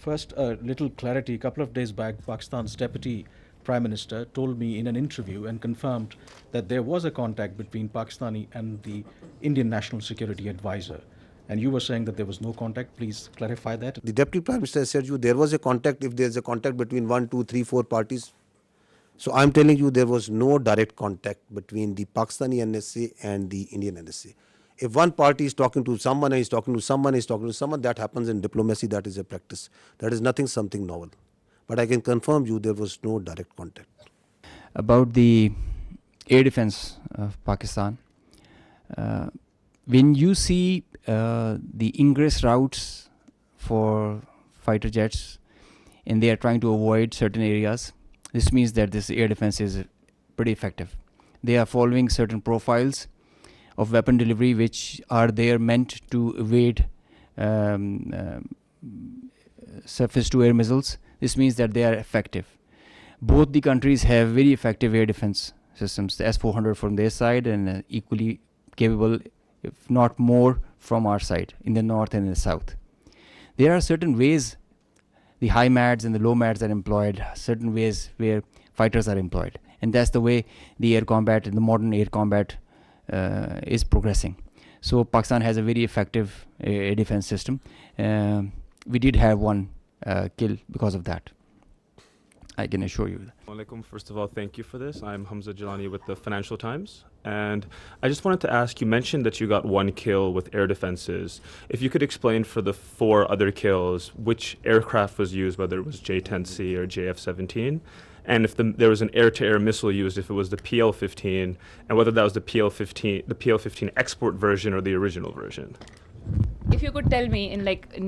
First, a little clarity. A couple of days back, Pakistan's Deputy Prime Minister told me in an interview and confirmed that there was a contact between Pakistani and the Indian National Security Advisor. And you were saying that there was no contact. Please clarify that. The Deputy Prime Minister said you there was a contact if there is a contact between 1, 2, 3, 4 parties. So I'm telling you there was no direct contact between the Pakistani NSA and the Indian NSA. If one party is talking to someone and is talking to someone, that happens in diplomacy, that is a practice. That is something novel. But I can confirm you there was no direct contact. About the air defense of Pakistan, when you see the ingress routes for fighter jets and they are trying to avoid certain areas, this means that this air defense is pretty effective. They are following certain profiles of weapon delivery which are there meant to evade surface-to-air missiles. This means that they are effective. Both the countries have very effective air defense systems, the S-400 from their side and equally capable, if not more, from our side, in the north and in the south. There are certain ways the high MADs and the low MADs are employed, certain ways where fighters are employed. And that's the way the air combat and the modern air combat is progressing. So Pakistan has a very effective air defense system. We did have one kill because of that. I can assure you. Alaikum. First of all, thank you for this. I'm Hamza Jalani with the Financial Times. And I just wanted to ask, you mentioned that you got one kill with air defenses. If you could explain for the 4 other kills, which aircraft was used, whether it was J-10C or JF-17, and if there was an air-to-air missile used, if it was the PL-15, and whether that was the PL-15 export version or the original version. If you could tell me in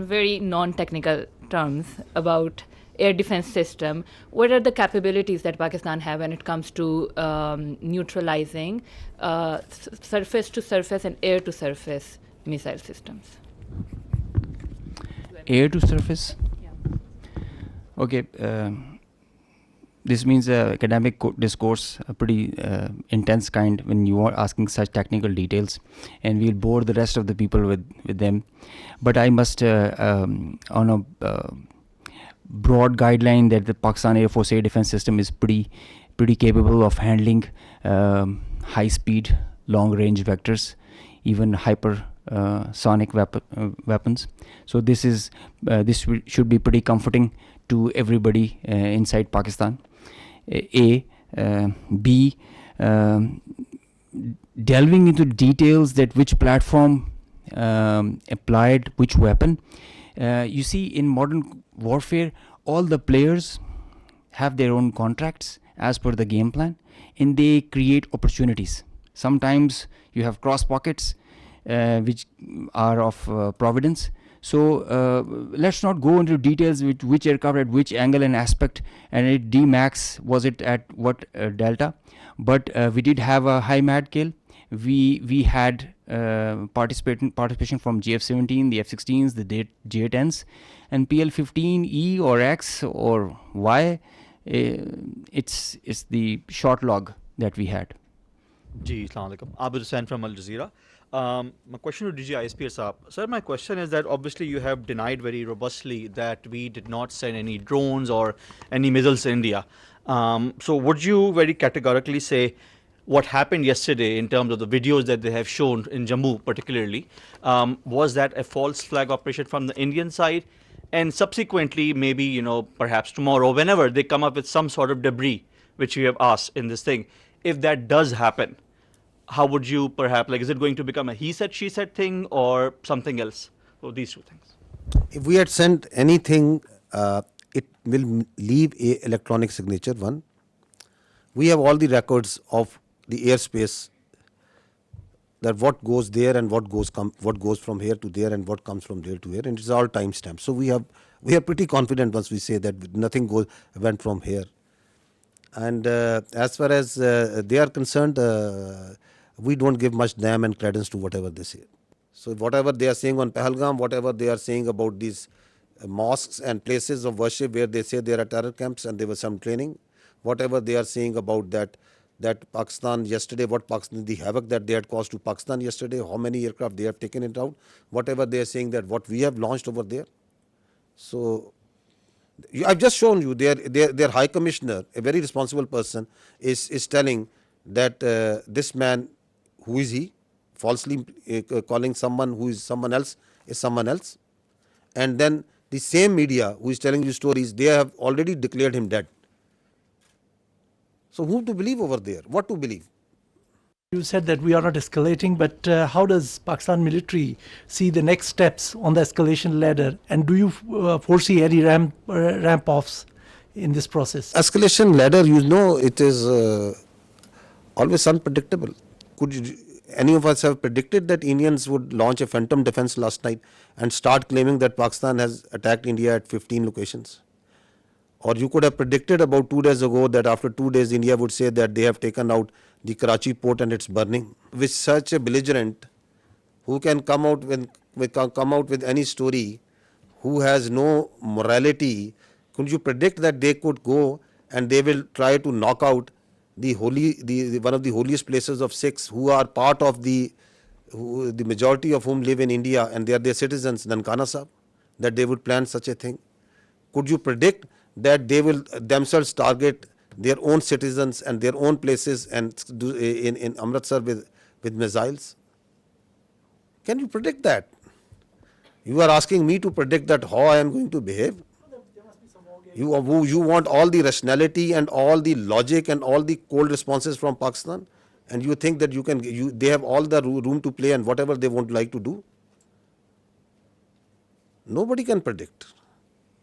very non-technical terms about air defense system, what are the capabilities that Pakistan have when it comes to neutralizing surface-to-surface and air-to-surface missile systems? Air-to-surface? Yeah. Okay. This means academic discourse, a pretty intense kind when you are asking such technical details, and we'll bore the rest of the people with them. But I must, on a broad guideline, that the Pakistan Air Force air defense system is pretty capable of handling high-speed, long-range vectors, even hypersonic weapons. So this should be pretty comforting to everybody inside Pakistan. B, delving into details that which platform applied which weapon. You see, in modern warfare, all the players have their own contracts as per the game plan, and they create opportunities. Sometimes you have cross pockets which are of providence. So let's not go into details with which aircraft at which angle and aspect, and it D-max was it at what delta. But we did have a high MAD kill. We had participation from JF-17, the F-16s, the J-10s, and PL-15E or X or Y. It's the short log that we had. Ji, Assalamu alaikum. Abid Hussain from Al Jazeera. My question to DG ISP Saab. Sir, my question is that obviously you have denied very robustly that we did not send any drones or any missiles to India. So would you very categorically say what happened yesterday in terms of the videos that they have shown in Jammu particularly, was that a false flag operation from the Indian side? And subsequently, maybe, perhaps tomorrow, whenever they come up with some sort of debris, which you have asked in this thing, if that does happen, how would you perhaps, is it going to become a he said, she said thing or something else? So these two things. If we had sent anything, it will leave a electronic signature, one. We have all the records of the airspace, that what goes there and what goes from here to there and what comes from there to here, and it's all timestamped. So we are pretty confident once we say that nothing went from here. And as far as they are concerned, we don't give much damn and credence to whatever they say. So whatever they are saying on Pahalgam, whatever they are saying about these mosques and places of worship where they say there are terror camps and there was some training, whatever they are saying about that Pakistan yesterday, the havoc that they had caused to Pakistan yesterday, how many aircraft they have taken it out, whatever they are saying that what we have launched over there. So I've just shown you their high commissioner, a very responsible person, is telling that this man, who is he, falsely calling someone who is someone else is someone else, and then the same media who is telling you stories, they have already declared him dead. So who to believe over there? What to believe? You said that we are not escalating, but how does Pakistan military see the next steps on the escalation ladder? And do you foresee any ramp-offs in this process? Escalation ladder, it is always unpredictable. Any of us have predicted that Indians would launch a phantom defense last night and start claiming that Pakistan has attacked India at 15 locations? Or you could have predicted about 2 days ago that after 2 days India would say that they have taken out the Karachi port and it's burning. With such a belligerent who can come out with any story, who has no morality, could you predict that they could go and they will try to knock out the one of the holiest places of Sikhs, who are part of the majority of whom live in India and they are their citizens, Nankana Sahib, that they would plan such a thing? Could you predict that they will themselves target their own citizens and their own places and do in Amritsar with missiles? Can you predict that? You are asking me to predict that how I am going to behave? You want all the rationality and all the logic and all the cold responses from Pakistan, and you think that they have all the room to play and whatever they want like to do? Nobody can predict.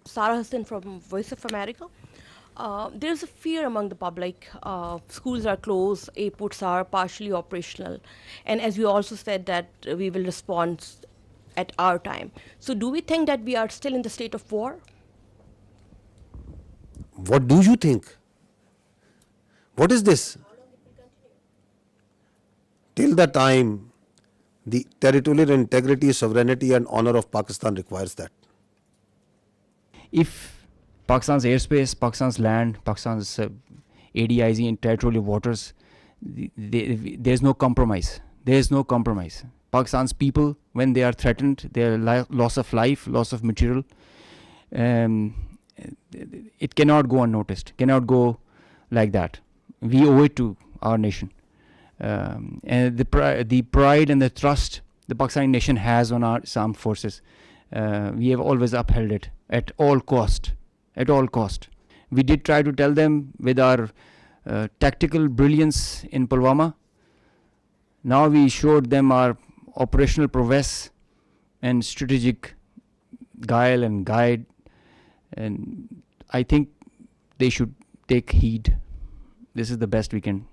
Sarah Hassan from Voice of America. There's a fear among the public. Schools are closed, airports are partially operational, and as we also said that we will respond at our time. So do we think that we are still in the state of war? What do you think? What is this? Till the time the territorial integrity, sovereignty and honor of Pakistan requires that. If Pakistan's airspace, Pakistan's land, Pakistan's ADIZ and territorial waters, there's no compromise. There's no compromise. Pakistan's people, when they are threatened, their loss of life, loss of material, it cannot go unnoticed, cannot go like that. We owe it to our nation. And the pride and the trust the Pakistani nation has on our armed forces, we have always upheld it at all cost. At all cost. We did try to tell them with our tactical brilliance in Pulwama. Now we showed them our operational prowess and strategic guile and guide, and I think they should take heed. This is the best we can